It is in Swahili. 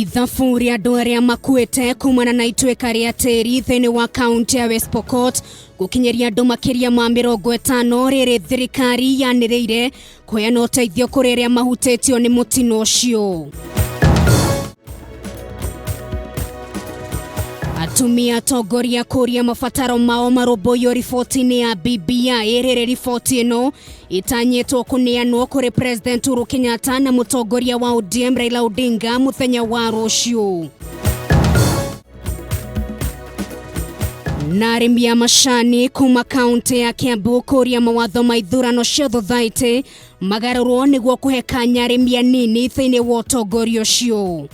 Ithabu ria andu aria makuite kumana na itweka ria tiri thiini wa kaunti ya West Pokot gukinyeria andu makiria ma 50 riri thirikari yaniriire kuheana uteithio kuri aria mahutitio ni mutino ucio. Atumia togoria kuria mafataro mao maroboyo riboti-ini ya BBI. Riri riboti ino itanyitwo kuneanwo kuri President Uhuru Kenyatta na mutongoria wa ODM Raila Odinga muthenya wa rucio. Na arimi a macani kuma kaunti ya Kiambu kuria mawatho ma ithurano cia thothaiti magarurwo niguo kuhe kanya arimi anini thiini wa utongoria ucio.